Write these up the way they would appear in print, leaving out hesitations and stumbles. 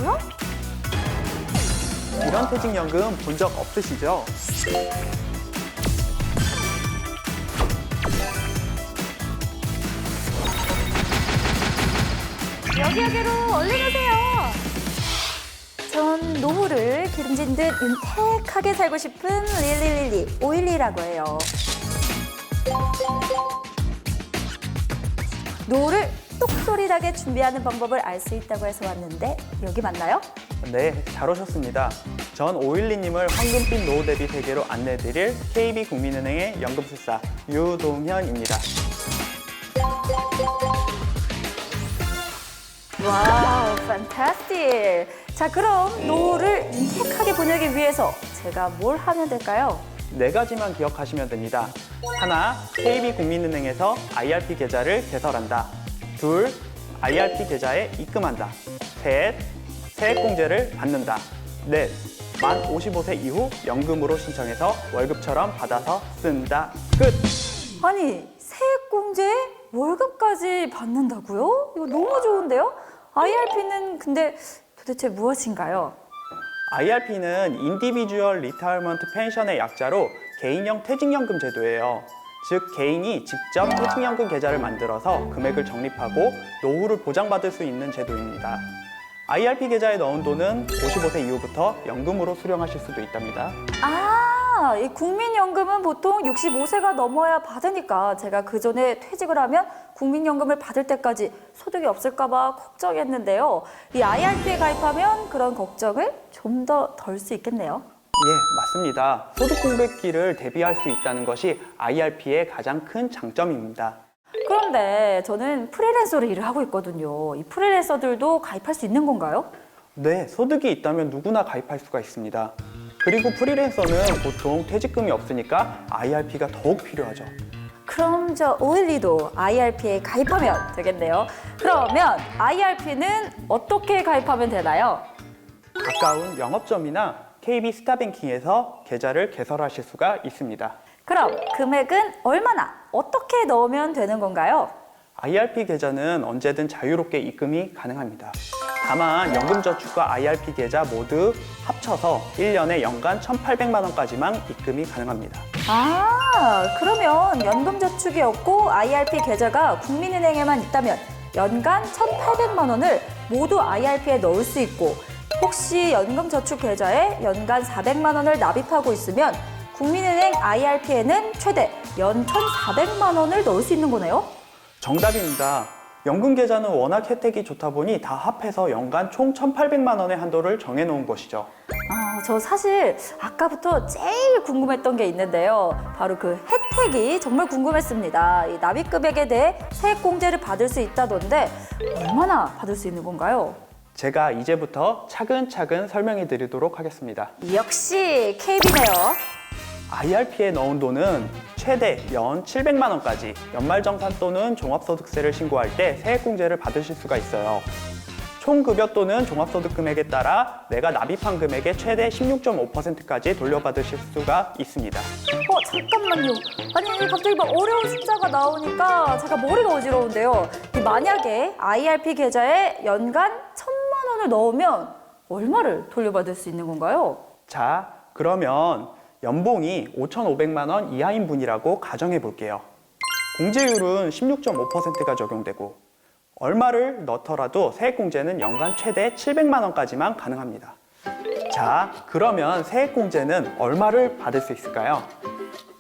된다고요? 이런 퇴직연금 본 적 없으시죠? 여기로 얼른 오세요. 전 노후를 기름진 듯 윤택하게 살고 싶은 1112 512라고 해요. 노후를 똑소리 나게 준비하는 방법을 알 수 있다고 해서 왔는데 여기 맞나요? 네, 잘 오셨습니다. 전 512님을 황금빛 노후 대비 세계로 안내드릴 KB국민은행의 연금술사 유동현입니다. 와우, 판타스틱! 자, 그럼 노후를 윤택하게 보내기 위해서 제가 뭘 하면 될까요? 네 가지만 기억하시면 됩니다. 하나, KB국민은행에서 IRP 계좌를 개설한다. 둘, IRP 계좌에 입금한다. 셋, 세액공제를 받는다. 넷, 만 55세 이후 연금으로 신청해서 월급처럼 받아서 쓴다. 끝! 아니, 세액공제에 월급까지 받는다고요? 이거 너무 좋은데요? IRP는 근데 도대체 무엇인가요? IRP는 인디비주얼 리타이어먼트 펜션의 약자로 개인형 퇴직연금 제도예요. 즉 개인이 직접 퇴직연금 계좌를 만들어서 금액을 적립하고 노후를 보장받을 수 있는 제도입니다. IRP 계좌에 넣은 돈은 55세 이후부터 연금으로 수령하실 수도 있답니다. 아, 이 국민연금은 보통 65세가 넘어야 받으니까 제가 그 전에 퇴직을 하면 국민연금을 받을 때까지 소득이 없을까 봐 걱정했는데요. 이 IRP에 가입하면 그런 걱정을 좀 더 덜 수 있겠네요. 예, 맞습니다. 소득 공백기를 대비할 수 있다는 것이 IRP의 가장 큰 장점입니다. 그런데 저는 프리랜서로 일을 하고 있거든요. 이 프리랜서들도 가입할 수 있는 건가요? 네, 소득이 있다면 누구나 가입할 수가 있습니다. 그리고 프리랜서는 보통 퇴직금이 없으니까 IRP가 더욱 필요하죠. 그럼 저 512도 IRP에 가입하면 되겠네요. 그러면 IRP는 어떻게 가입하면 되나요? 가까운 영업점이나 KB 스타뱅킹에서 계좌를 개설하실 수가 있습니다. 그럼 금액은 얼마나 어떻게 넣으면 되는 건가요? IRP 계좌는 언제든 자유롭게 입금이 가능합니다. 다만 연금저축과 IRP 계좌 모두 합쳐서 1년에 연간 1,800만 원까지만 입금이 가능합니다. 아, 그러면 연금저축이 없고 IRP 계좌가 국민은행에만 있다면 연간 1,800만 원을 모두 IRP에 넣을 수 있고 혹시 연금저축 계좌에 연간 400만 원을 납입하고 있으면 국민은행 IRP에는 최대 연 1,400만 원을 넣을 수 있는 거네요? 정답입니다. 연금 계좌는 워낙 혜택이 좋다 보니 다 합해서 연간 총 1,800만 원의 한도를 정해놓은 것이죠. 저 사실 아까부터 제일 궁금했던 게 있는데요. 바로 그 혜택이 정말 궁금했습니다. 이 납입금액에 대해 세액공제를 받을 수 있다던데 얼마나 받을 수 있는 건가요? 제가 이제부터 차근차근 설명해 드리도록 하겠습니다. 역시 KB네요. IRP에 넣은 돈은 최대 연 700만 원까지 연말정산 또는 종합소득세를 신고할 때 세액공제를 받으실 수가 있어요. 총급여 또는 종합소득 금액에 따라 내가 납입한 금액의 최대 16.5%까지 돌려받으실 수가 있습니다. 잠깐만요. 아니 갑자기 막 어려운 숫자가 나오니까 제가 머리가 어지러운데요. 만약에 IRP 계좌에 연간 1,000만 원을 넣으면 얼마를 돌려받을 수 있는 건가요? 자, 그러면 연봉이 5,500만 원 이하인 분이라고 가정해 볼게요. 공제율은 16.5%가 적용되고 얼마를 넣더라도 세액공제는 연간 최대 700만 원까지만 가능합니다. 자, 그러면 세액공제는 얼마를 받을 수 있을까요?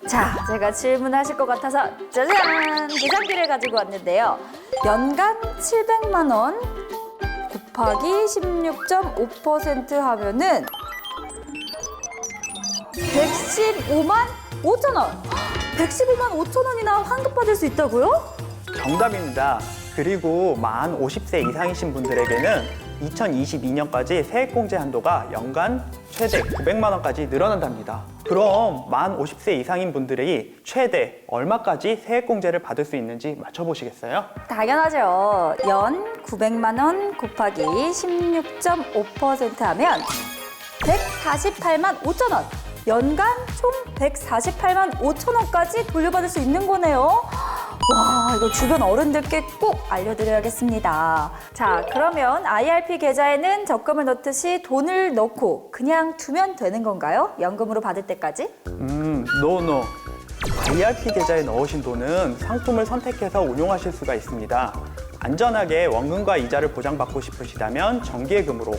자, 제가 질문하실 것 같아서 짜잔! 계산기를 가지고 왔는데요. 연간 700만 원 곱하기 16.5% 하면은 115만 5천 원! 115만 5천 원이나 환급받을 수 있다고요? 정답입니다. 그리고 만 50세 이상이신 분들에게는 2022년까지 세액공제 한도가 연간 최대 900만 원까지 늘어난답니다. 그럼 만 50세 이상인 분들이 최대 얼마까지 세액공제를 받을 수 있는지 맞춰보시겠어요? 당연하죠. 연 900만 원 곱하기 16.5% 하면 148만 5천 원! 연간 총 148만 5천 원까지 돌려받을 수 있는 거네요. 와, 이거 주변 어른들께 꼭 알려드려야겠습니다. 자, 그러면 IRP 계좌에는 적금을 넣듯이 돈을 넣고 그냥 두면 되는 건가요? 연금으로 받을 때까지? 노. IRP 계좌에 넣으신 돈은 상품을 선택해서 운용하실 수가 있습니다. 안전하게 원금과 이자를 보장받고 싶으시다면 정기예금으로,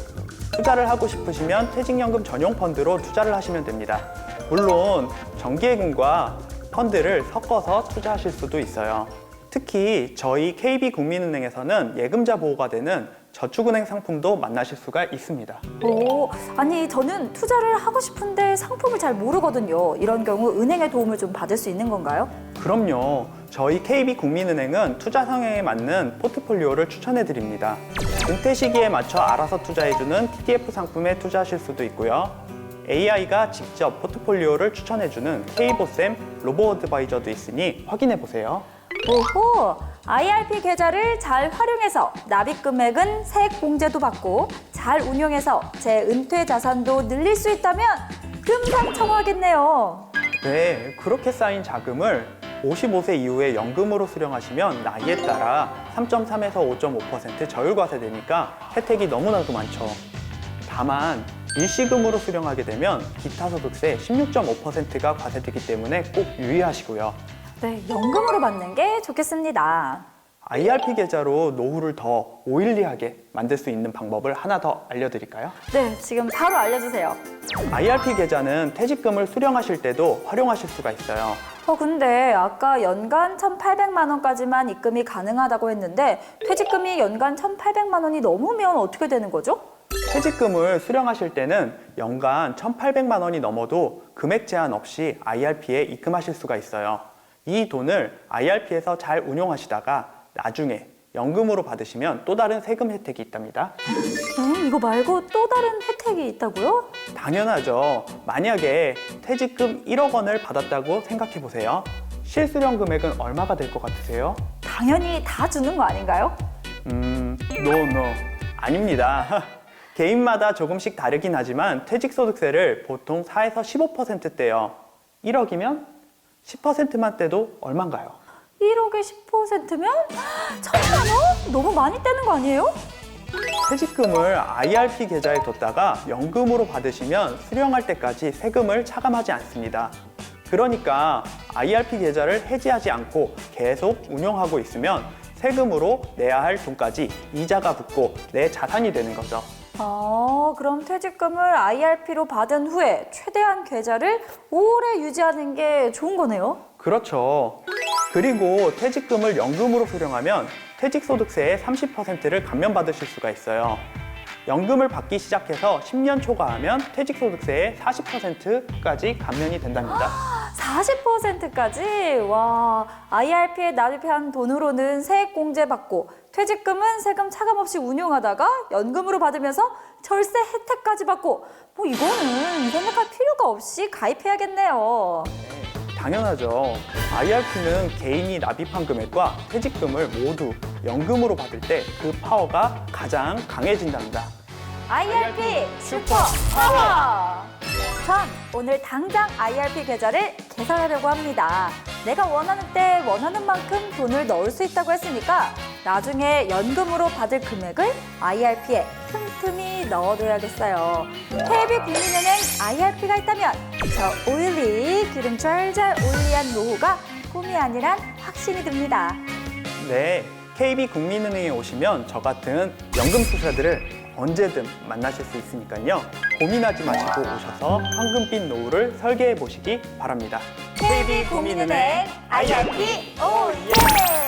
투자를 하고 싶으시면 퇴직연금 전용 펀드로 투자를 하시면 됩니다. 물론 정기예금과 펀드를 섞어서 투자하실 수도 있어요. 특히 저희 KB국민은행에서는 예금자 보호가 되는 저축은행 상품도 만나실 수가 있습니다. 오, 아니 저는 투자를 하고 싶은데 상품을 잘 모르거든요. 이런 경우 은행의 도움을 좀 받을 수 있는 건가요? 그럼요. 저희 KB국민은행은 투자 성향에 맞는 포트폴리오를 추천해 드립니다. 은퇴 시기에 맞춰 알아서 투자해주는 TDF 상품에 투자하실 수도 있고요. AI가 직접 포트폴리오를 추천해주는 K보쌤 로보어드바이저도 있으니 확인해 보세요. 오호! IRP 계좌를 잘 활용해서 납입 금액은 세액 공제도 받고 잘 운용해서 제 은퇴 자산도 늘릴 수 있다면 금상첨화겠네요. 네, 그렇게 쌓인 자금을 55세 이후에 연금으로 수령하시면 나이에 따라 3.3에서 5.5% 저율과세 되니까 혜택이 너무나도 많죠. 다만 일시금으로 수령하게 되면 기타 소득세 16.5%가 과세되기 때문에 꼭 유의하시고요. 네, 연금으로 받는 게 좋겠습니다. IRP 계좌로 노후를 더 오일리하게 만들 수 있는 방법을 하나 더 알려드릴까요? 네, 지금 바로 알려주세요. IRP 계좌는 퇴직금을 수령하실 때도 활용하실 수가 있어요. 근데 아까 연간 1,800만 원까지만 입금이 가능하다고 했는데 퇴직금이 연간 1,800만 원이 넘으면 어떻게 되는 거죠? 퇴직금을 수령하실 때는 연간 1,800만 원이 넘어도 금액 제한 없이 IRP에 입금하실 수가 있어요. 이 돈을 IRP에서 잘 운용하시다가 나중에 연금으로 받으시면 또 다른 세금 혜택이 있답니다. 이거 말고 또 다른 혜택이 있다고요? 당연하죠. 만약에 퇴직금 1억 원을 받았다고 생각해 보세요. 실수령 금액은 얼마가 될 것 같으세요? 당연히 다 주는 거 아닌가요? 노. 아닙니다. 개인마다 조금씩 다르긴 하지만 퇴직소득세를 보통 4에서 15% 떼요. 1억이면 10%만 떼도 얼만가요? 1억에 10%면 1,000만 원? 너무 많이 떼는 거 아니에요? 퇴직금을 IRP 계좌에 뒀다가 연금으로 받으시면 수령할 때까지 세금을 차감하지 않습니다. 그러니까 IRP 계좌를 해지하지 않고 계속 운용하고 있으면 세금으로 내야 할 돈까지 이자가 붙고 내 자산이 되는 거죠. 그럼 퇴직금을 IRP로 받은 후에 최대한 계좌를 오래 유지하는 게 좋은 거네요? 그렇죠. 그리고 퇴직금을 연금으로 수령하면 퇴직소득세의 30%를 감면받으실 수가 있어요. 연금을 받기 시작해서 10년 초과하면 퇴직소득세의 40%까지 감면이 된답니다. 40%까지? 와, IRP에 납입한 돈으로는 세액 공제 받고 퇴직금은 세금 차감 없이 운용하다가 연금으로 받으면서 절세 혜택까지 받고 뭐 이거는 생각할 필요가 없이 가입해야겠네요. 당연하죠. IRP는 개인이 납입한 금액과 퇴직금을 모두 연금으로 받을 때 그 파워가 가장 강해진답니다. IRP 슈퍼 파워! 전 오늘 당장 IRP 계좌를 개설하려고 합니다. 내가 원하는 때 원하는 만큼 돈을 넣을 수 있다고 했으니까 나중에 연금으로 받을 금액을 IRP에 틈틈이 넣어둬야겠어요. KB국민은행 IRP가 있다면 저 오일리 기름 잘 오일리한 노후가 꿈이 아니란 확신이 듭니다. 네, KB국민은행에 오시면 저 같은 연금 투자들을 언제든 만나실 수 있으니까요. 고민하지 마시고 오셔서 황금빛 노후를 설계해 보시기 바랍니다. KB국민은행 IRP 오예!